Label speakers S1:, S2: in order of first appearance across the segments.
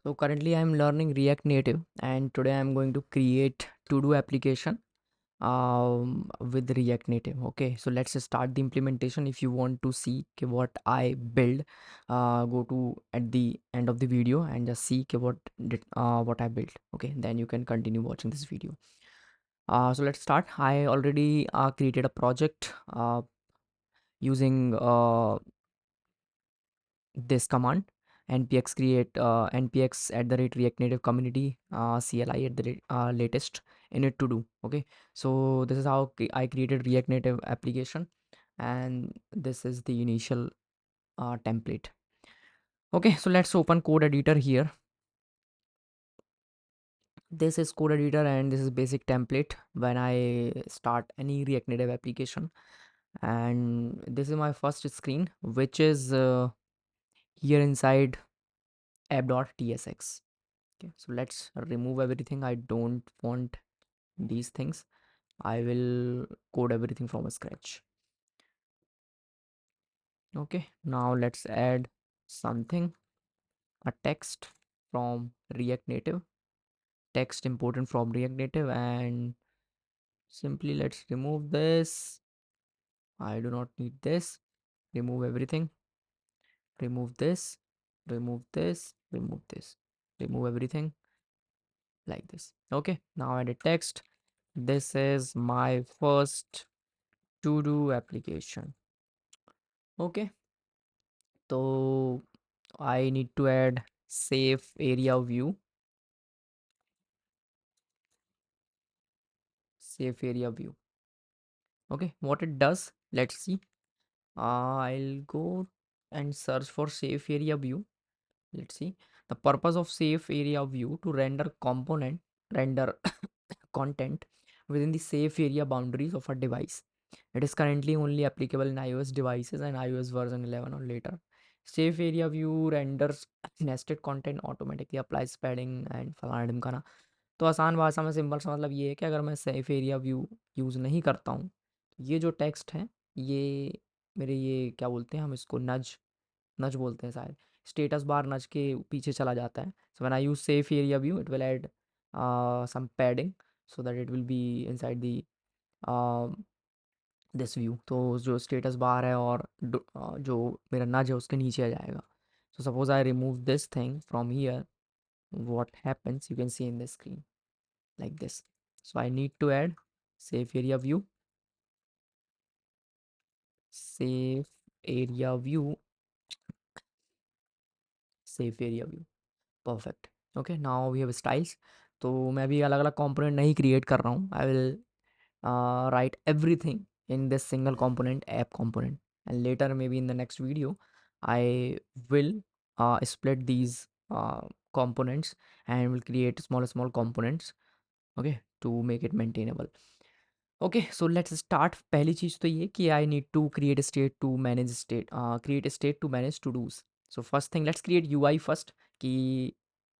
S1: So currently I'm learning React Native, and today I'm going to create to-do application with React Native. Okay, so let's start the implementation. If you want to see what I build, go to at the end of the video and just see what I built. Okay, then you can continue watching this video. So let's start. I already created a project using this command npx create npx at the rate react native community cli at the rate, latest init to do. Okay, so this is how I created react native application, and this is the initial template. Okay, so let's open code editor here. This is code editor and this is basic template when I start any react native application. And this is my first screen, which is here inside app.tsx. Okay, so let's remove everything. I don't want these things. I will code everything from scratch. Okay, now let's add something, a text from React Native, text important from React Native, and simply let's remove this. I do not need this. Remove everything. Remove this. Remove this. Remove this. Remove everything like this. Okay, now add a text. This is my first to do application. Okay, so I need to add safe area view. Safe area view. Okay, what it does, let's see. I'll go and search for safe area view. Let's see. The purpose of safe area view to render content within the safe area boundaries of a device. It is currently only applicable in iOS devices and iOS version 11 or later. Safe area view renders nested content automatically, applies padding and फलाना ढिमकाना. तो आसान भाषा में simple सा मतलब ये है कि अगर मैं सेफ एरिया व्यू यूज़ नहीं करता हूँ, तो ये जो टेक्स्ट है, ये मेरे ये क्या बोलते हैं हम इसको नज नज बोलते हैं शायद, स्टेटस बार नज के पीछे चला जाता है. So when I use safe area view it will add some padding so that it will be inside the this view. तो जो स्टेटस बार है और जो मेरा नज है उसके नीचे आ जाएगा. So suppose I remove this thing from here, what happens you can see in the screen like this. So I need to add safe area view, safe area view, safe area view. Perfect. Okay, now we have styles. तो मैं अभी अलग अलग component नहीं create कर रहा हूँ. I will write everything in this single component, app component, and later maybe in the next video I will split these components and will create small components. Okay, to make it maintainable. Okay, so let's start. पहली चीज़ तो ये कि I need to create state to manage state, create state to manage todos. So first thing let's create UI first. कि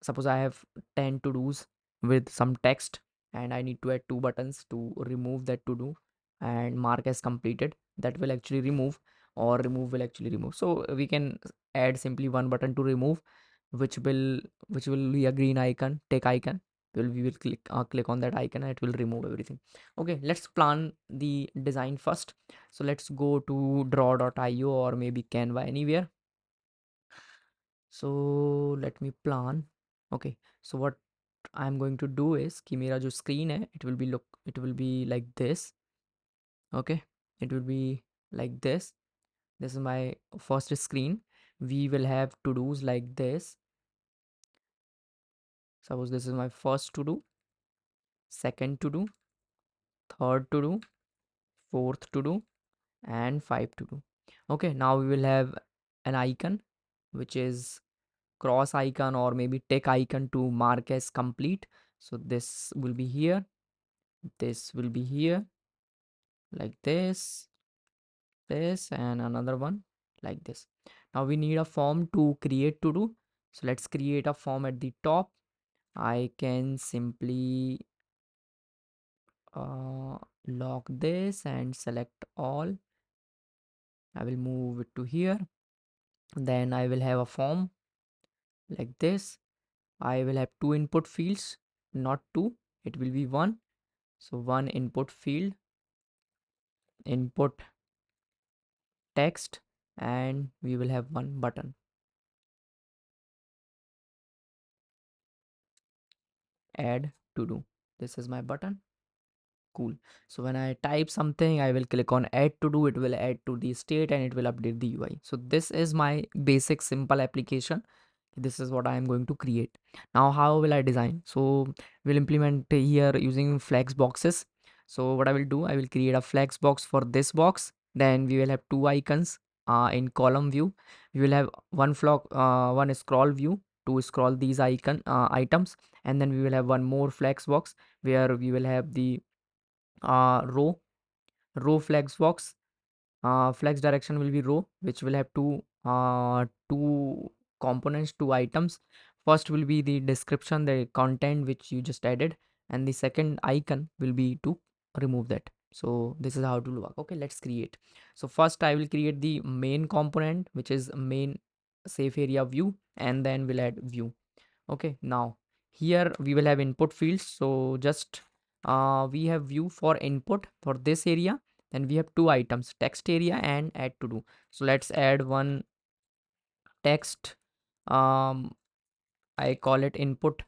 S1: suppose I have 10 to do's with some text and I need to add two buttons to remove that to do and mark as completed. That will actually remove, or remove will actually remove. So we can add simply one button to remove, which will be a green icon, tick icon. We will click on that icon and it will remove everything. Okay, let's plan the design first. So let's go to draw.io or maybe Canva, anywhere. So let me plan. Okay, so what I'm going to do is कि मेरा जो screen है, it will be like this. Okay, it will be like this. This is my first screen. We will have to do's like this. Suppose this is my first to do, second to do, third to do, fourth to do, and 5 to do. Okay, now we will have an icon which is cross icon or maybe tick icon to mark as complete. So this will be here, this will be here, like this and another one like this. Now we need a form to create to do. So let's create a form at the top. I can simply lock this and select all. I will move it to here. Then I will have a form like this. I will have two input fields, not two, it will be one. So one input field, input text, and we will have one button. Add to do. This is my button. Cool. So when I type something, I will click on add to do. It will add to the state and it will update the UI. So this is my basic simple application. This is what I am going to create. Now how will I design? So we'll implement here using flex boxes. So what I will do, I will create a flex box for this box. Then we will have two icons in column view. We will have one scroll view to scroll these items, and then we will have one more flex box where we will have the row flex box. Flex direction will be row, which will have two components, two items. First will be the description, the content which you just added, and the second icon will be to remove that. So this is how it will work. Okay, let's create. So first I will create the main component, which is main safe area view, and then we'll add view. Okay, now here we will have input fields. So just we have view for input for this area. Then we have two items, text area and add to do. So let's add one text. um I call it input,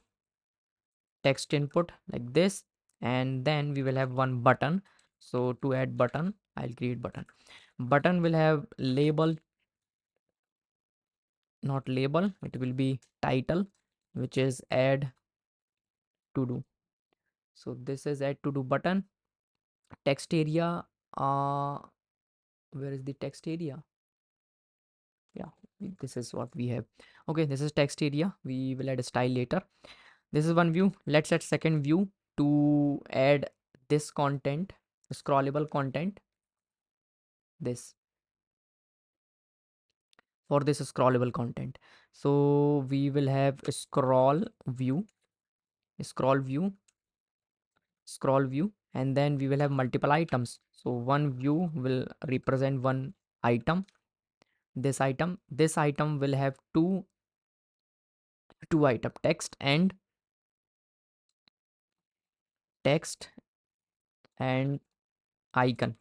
S1: text input, like this. And then we will have one button. So to add button, I'll create button. Button will have label, not label, it will be title, which is add to do. So this is add to do button. Text area, uh where is the text area? Yeah, this is what we have. Okay, this is text area. We will add a style later. This is one view. Let's add second view to add this content, scrollable content. This, for this scrollable content. So we will have a scroll view, scroll view, and then we will have multiple items. So one view will represent one item. This item will have two item, text and icon.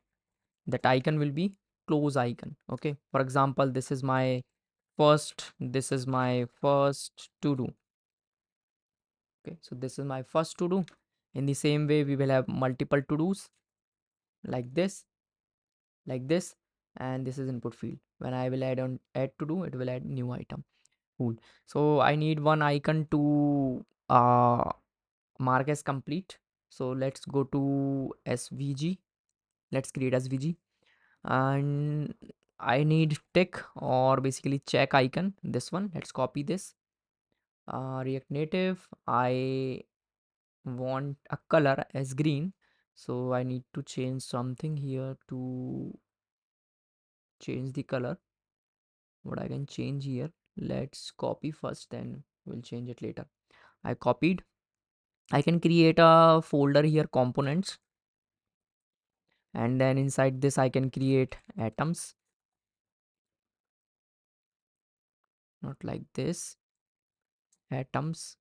S1: That icon will be close icon. Okay, for example, this is my first to do. Okay, so this is my first to do. In the same way, we will have multiple to do's, like this, like this. And this is input field. When I will add to do, it will add new item. Cool. So I need one icon to mark as complete. So let's go to SVG. Let's create SVG. And I need tick, or basically check icon, this one. Let's copy this. React Native, I want a color as green, so I need to change something here to change the color. What I can change here, let's copy first, then we'll change it later. I copied. I can create a folder here, components, and then inside this I can create atoms, not like this, atoms.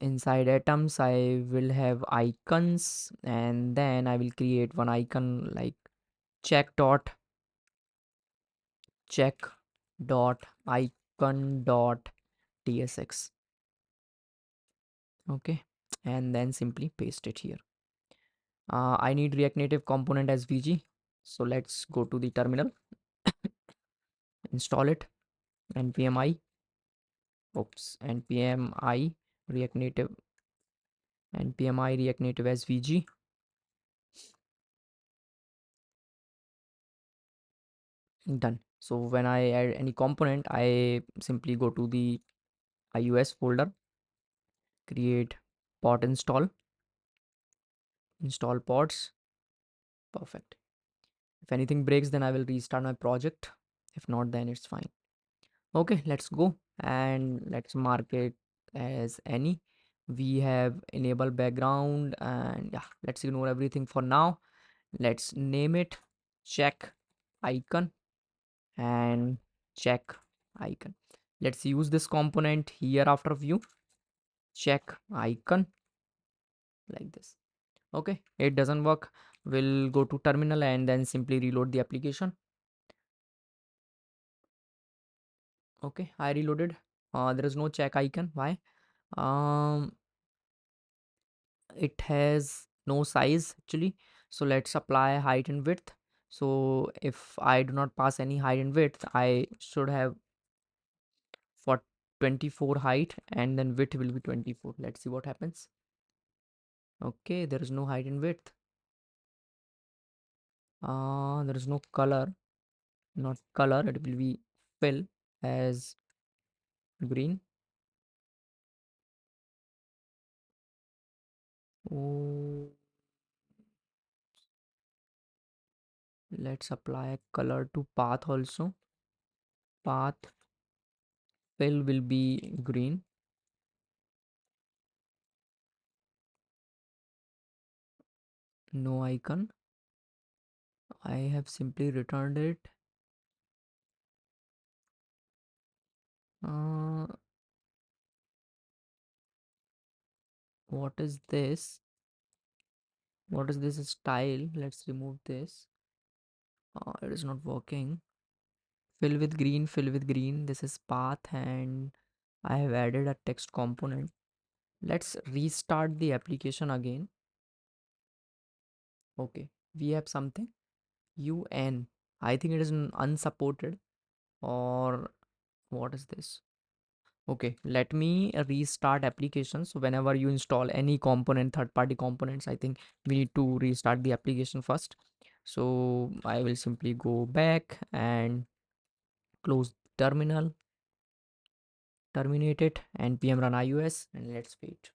S1: Inside atoms I will have icons, and then I will create one icon like check dot icon.tsx. Okay, and then simply paste it here. I need React Native component as VG, so let's go to the terminal, install it. npmi npmi react native npmi react native as VG. Done. So when I add any component, I simply go to the iOS folder, create pod install pods. Perfect. If anything breaks, then I will restart my project. If not, then it's fine. Okay, let's go and let's mark it as any. We have enable background, and yeah, let's ignore everything for now. Let's name it check icon and check icon. Let's use this component here after view. Check icon like this. Okay, it doesn't work. We'll go to terminal and then simply reload the application. Okay, I reloaded. There is no check icon. Why? Um, it has no size actually. So let's apply height and width. So if I do not pass any height and width, I should have for 24 height and then width will be 24. Let's see what happens. Okay, there is no height and width. There is no color, not color. It will be fill as green. Oh, let's apply a color to path also. Path fill will be green. No icon. I have simply returned it. Uh, what is this? What is this style? Let's remove this. It is not working. Fill with green, fill with green. This is path and I have added a text component. Let's restart the application again. Okay, we have something UN. I think it is unsupported or what is this? Okay, let me restart application. So whenever you install any component, third-party components, I think we need to restart the application first. So I will simply go back and close terminal, terminate it, npm run ios, and let's wait.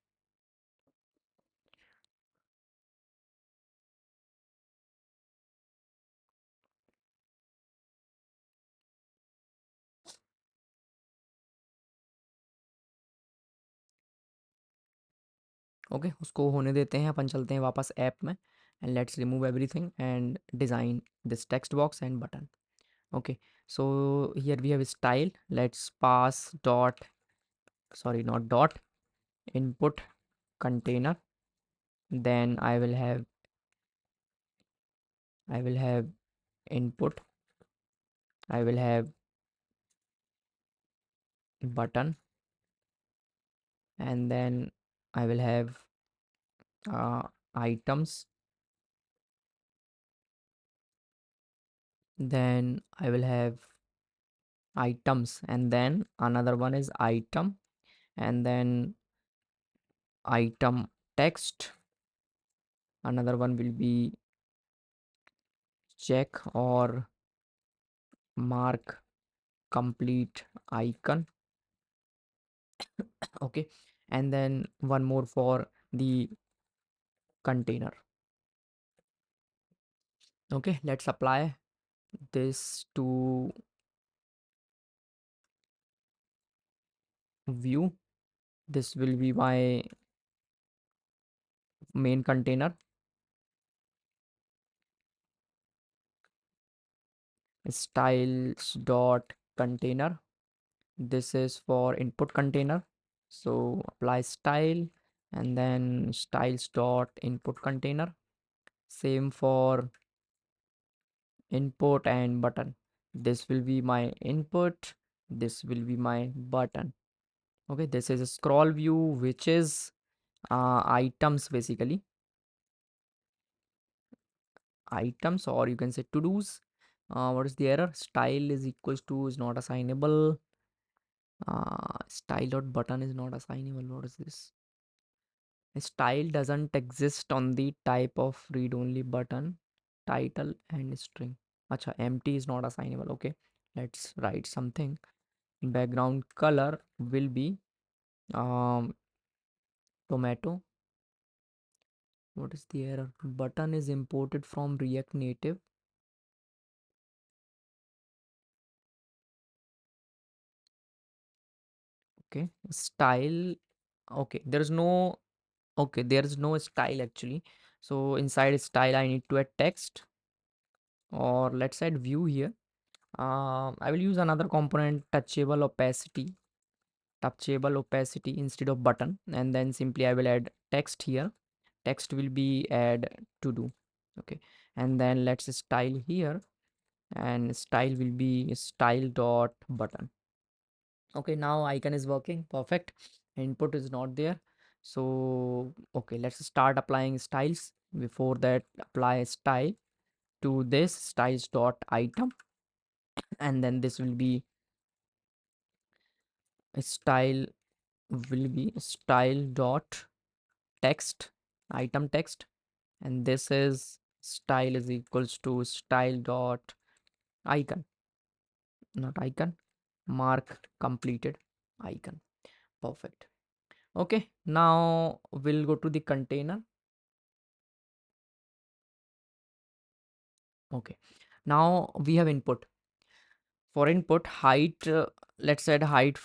S1: Okay उसको होने देते हैं अपन चलते हैं वापस app में and let's remove everything and design this text box and button okay so here we have style. Let's pass dot, sorry, not dot, input container. Then I will have input, I will have button, and then I will have items. Then I will have items, and then another one is item, and then item text. Another one will be check or mark complete icon. Okay, and then one more for the container. Okay, let's apply this to view. This will be my main container. Styles dot container. This is for input container. So apply style and then styles dot input container. Same for input and button. This will be my input. This will be my button. Okay, this is a scroll view, which is items basically. Items, or you can say to do's. What is the error? Style is equals to is not assignable. Style dot button is not assignable. What is this? Style doesn't exist on the type of read only button, title and string. Acha, empty is not assignable. Okay, let's write something. Background color will be tomato. What is the error? Button is imported from React Native. Okay, style. Okay, there is no. Okay, there is no style actually. So inside style, I need to add text, or let's add view here. I will use another component, touchable opacity instead of button, and then simply I will add text here. Text will be add to do. Okay, and then let's style here, and style will be style dot button. Okay, now icon is working perfect. Input is not there. So okay, let's start applying styles. Before that, apply style to this styles dot item, and then this will be style style dot text, item text, and this is style is equals to style dot icon, not icon, mark completed icon. Perfect. Okay, now we'll go to the container. Okay, now we have input. For input height, let's add height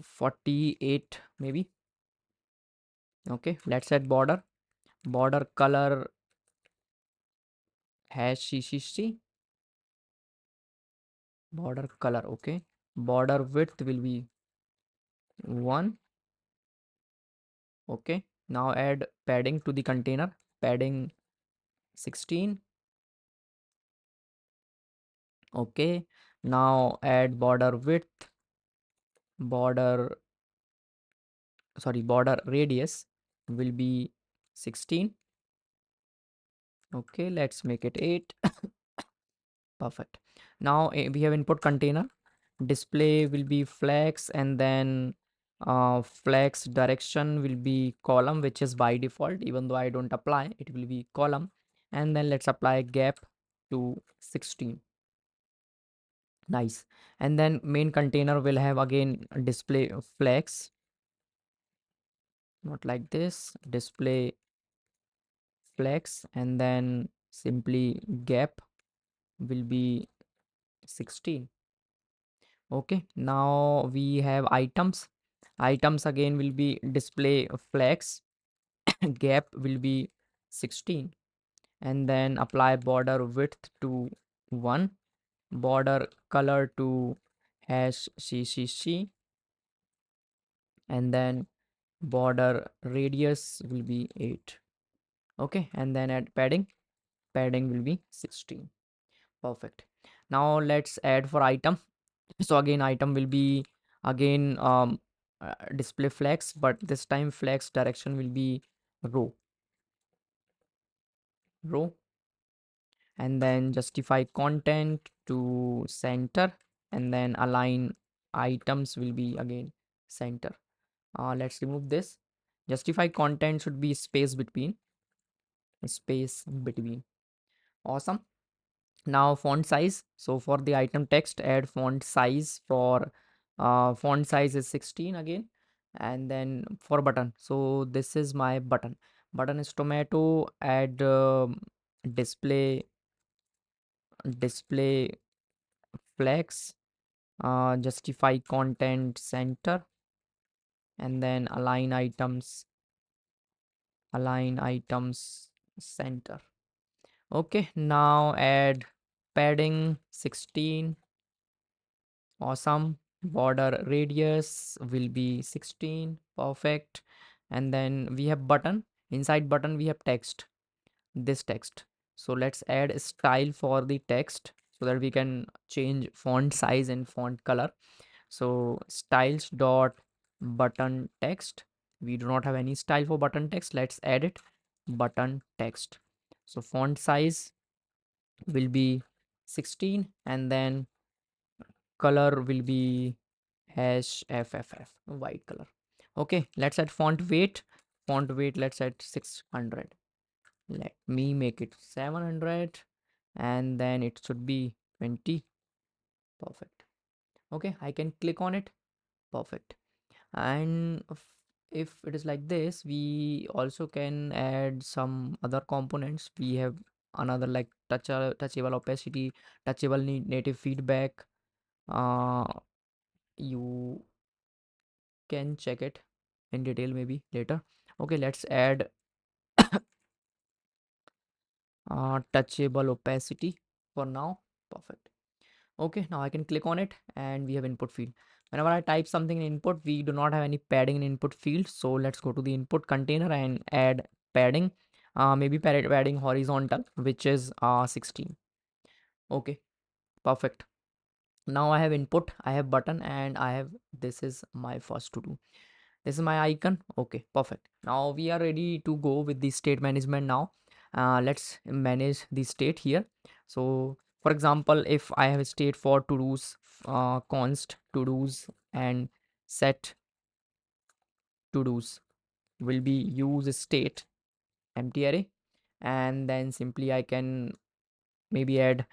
S1: 48 maybe. Okay, let's add border color hash ccc, border color. Okay, border width will be 1. Okay, now add padding to the container, padding 16. Okay, now add border border radius will be 16. Okay, let's make it 8. Perfect. Now we have input container, display will be flex, and then flex direction will be column, which is by default. Even though I don't apply, it will be column. And then let's apply gap to 16. Nice. And then main container will have again display flex, not like this, display flex, and then simply gap will be 16. Okay, now we have items again will be display flex, gap will be 16, and then apply border width to 1, border color to hash ccc, and then border radius will be 8. Okay, and then add padding will be 16. Perfect. Now let's add for item. So again item will be again display flex, but this time flex direction will be row, and then justify content to center, and then align items will be again center. Let's remove this. Justify content should be space between. Awesome. Now font size. So for the item text, add font size for font size is 16 again. And then for button, so this is my button is tomato. Add display display flex, justify content center, and then align items center. Okay, now add padding 16. Awesome. Border radius will be 16. Perfect. And then we have button. Inside button we have text. This text. So let's add a style for the text so that we can change font size and font color. So styles dot button text. We do not have any style for button text. Let's add it. Button text. So font size will be 16, and then color will be hash fff, white color. Okay, let's add font weight let's add 600. Let me make it 700, and then it should be 20. Perfect. Okay, I can click on it. Perfect. And if it is like this, we also can add some other components. We have another like touchable opacity, touchable native feedback. You can check it in detail maybe later. Okay, let's add touchable opacity for now. Perfect. Okay, now I can click on it and we have input field. Whenever I type something in input, we do not have any padding in input field. So let's go to the input container and add padding. Maybe padding horizontal, which is 16. Okay, perfect. Now I have input, I have button, and I have, this is my first to do. This is my icon. Okay, perfect. Now we are ready to go with the state management now. Let's manage the state here. So for example, if I have a state for to do's, const to do's and set to do's will be use state empty array, and then simply I can maybe add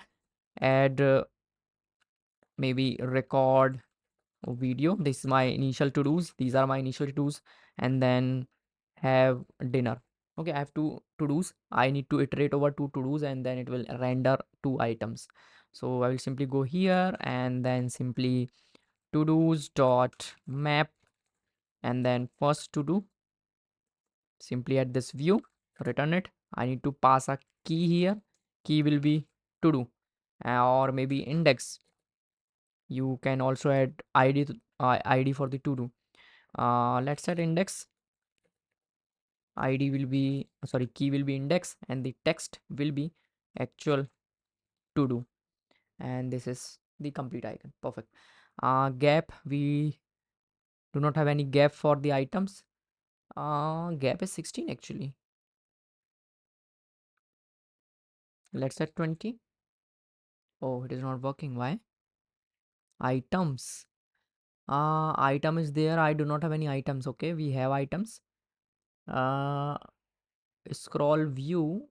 S1: maybe record video. This is my initial to do's, these are my initial to do's, and then have dinner. Okay, I have two to do's, I need to iterate over two to do's, and then it will render two items. So I will simply go here and then simply to do's dot map, and then first to do, simply add this view, return it. I need to pass a key here, key will be to do, or maybe index. You can also add id id for the to do. Let's set index, id will be, sorry, key will be index, and the text will be actual to do, and this is the complete icon. Perfect. Gap, we do not have any gap for the items. Gap is 16 actually. Let's set 20. Oh, it is not working. Why? Items. Item is there, I do not have any items. Okay, we have items. uh Scroll view.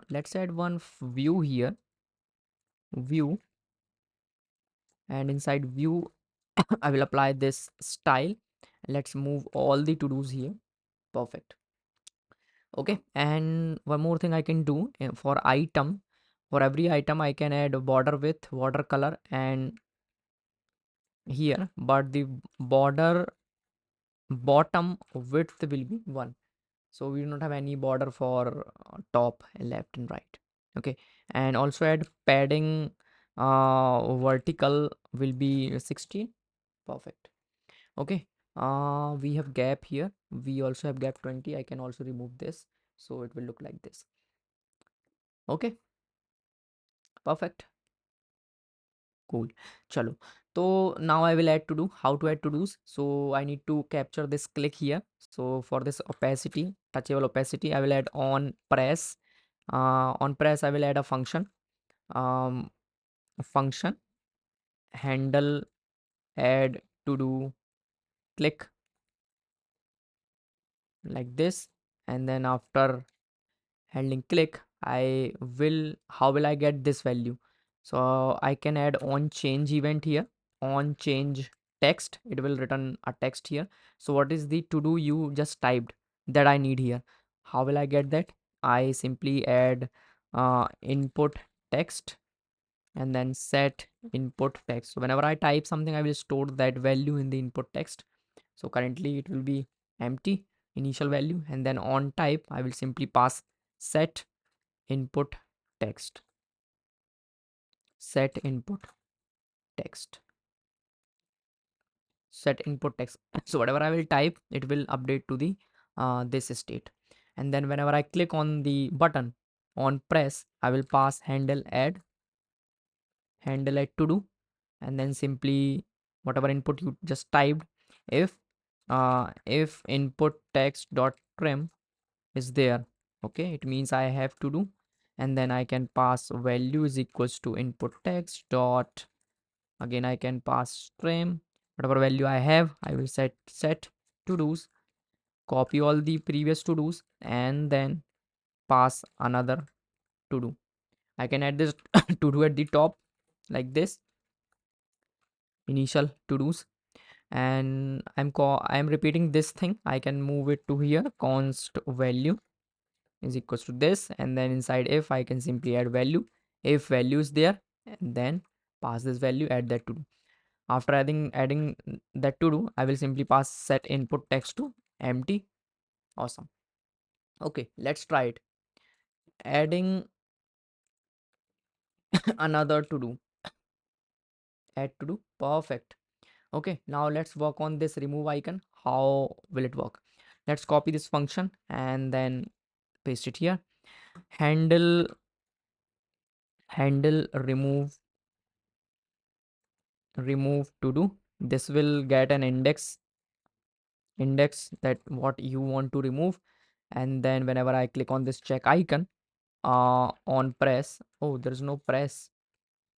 S1: Let's add one view here, view, and inside view I will apply this style. Let's move all the to dos here. Perfect. Okay, and one more thing I can do, for item, for every item I can add a border width, border color, and here, but the border bottom width will be 1. So we do not have any border for top, left, and right. Okay, and also add padding, vertical will be 16. Perfect. Okay, we have gap here, we also have gap 20. I can also remove this, so it will look like this. Okay, perfect, cool. Chalo, so now I will add to do, how to add to do's. So I need to capture this click here. So for this opacity, touchable opacity, I will add on press. On press I will add a function, um function handle add to do click, like this. And then after handling click, I will, how will I get this value? So I can add on change event here, on change text, it will return a text here. So what is the to do you just typed that I need here? How will I get that? I simply add input text and then set input text. So whenever I type something, I will store that value in the input text. So currently it will be empty initial value, and then on type I will simply pass set input text, set input text, set input text. So whatever I will type, it will update to the this state. And then whenever I click on the button on press, I will pass handle add to do, and then simply whatever input you just typed, if input text dot trim is there, okay, it means I have to do. And then I can pass value is equals to input text dot, again I can pass trim, whatever value I have, I will set to do's, copy all the previous to do's, and then pass another to do. I can add this to do at the top, like this, initial to do's. And I'm repeating this thing, I can move it to here, const value is equals to this, and then inside if I can simply add value, if value is there, and then pass this value, add that to do. After adding that to do, I will simply pass set input text to empty. Awesome. Okay, let's try it. Adding another to do, add to do. Perfect. Okay, now let's work on this remove icon. How will it work? Let's copy this function and then paste it here. Handle remove to do. This will get an index that what you want to remove, and then whenever I click on this check icon on press, oh, there is no press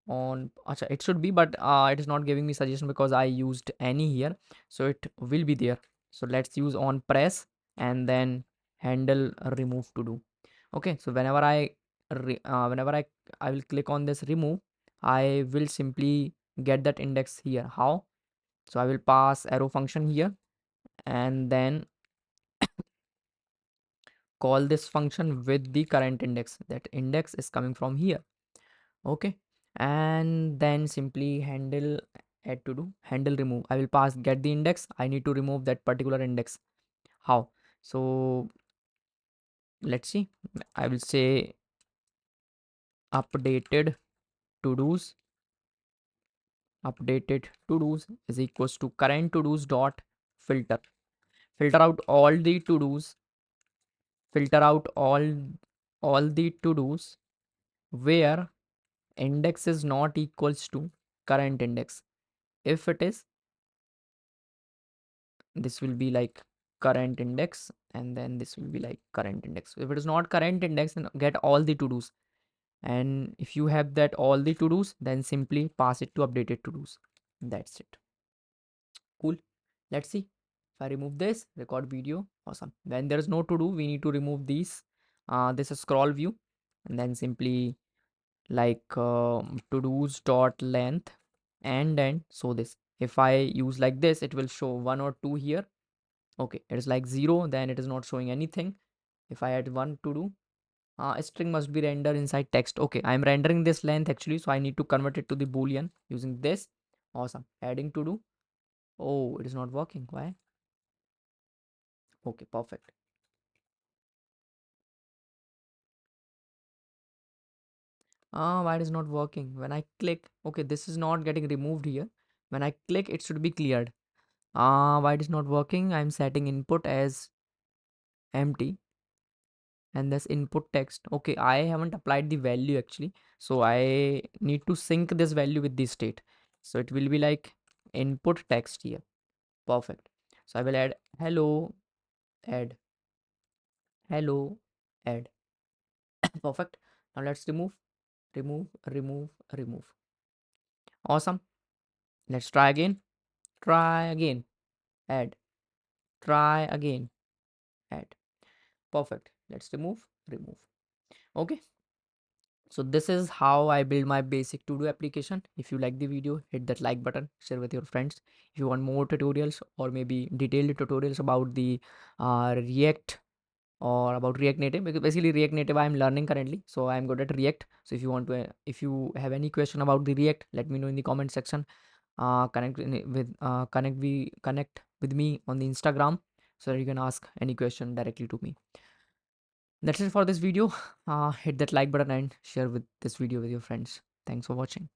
S1: on. Acha, it should be, but it is not giving me suggestion because I used any here, so it will be there. So let's use on press and then handle remove to do. Okay, so whenever I will click on this remove, I will simply get that index here. How? So I will pass arrow function here and then call this function with the current index. That index is coming from here. Okay, and then simply handle add to do, handle remove. I will pass get the index. I need to remove that particular index. How? So let's see. I will say updated to do's, updated to do's is equals to current to do's dot filter. Filter out all the to do's, filter out all the to do's where index is not equals to current index. If it is, this will be like current index, and then this will be like current index. If it is not current index, then get all the to do's, and if you have that all the to do's, then simply pass it to updated to do's. That's it. Cool. Let's see. If I remove this record video, awesome. When there is no to do, we need to remove these this scroll view, and then simply like to do's dot length, and then so this, if I use like this, it will show 1 or 2 here. Okay, it is like 0, then it is not showing anything. If I add 1 to do, a string must be rendered inside text. Okay, I am rendering this length actually, so I need to convert it to the boolean using this. Awesome. Adding to do. Oh, it is not working. Why? Okay, perfect. Why it is not working? When I click, okay, this is not getting removed here. When I click, it should be cleared. Why it is not working? I'm setting input as empty, and this input text. Okay, I haven't applied the value actually, so I need to sync this value with the state. So it will be like input text here. Perfect. So I will add hello, add hello, add. Perfect. Now let's remove. Awesome. Let's try again. Try again. Add. Try again. Add. Perfect. Let's remove. Okay. So this is how I build my basic to-do application. If you like the video, hit that like button, share with your friends. If you want more tutorials or maybe detailed tutorials about the React or about React Native, because basically React Native I'm learning currently, so I'm good at React. So if you have any question about the React, let me know in the comment section. Connect with me on the Instagram so that you can ask any question directly to me. That's it for this video. Hit that like button and share with this video with your friends. Thanks for watching.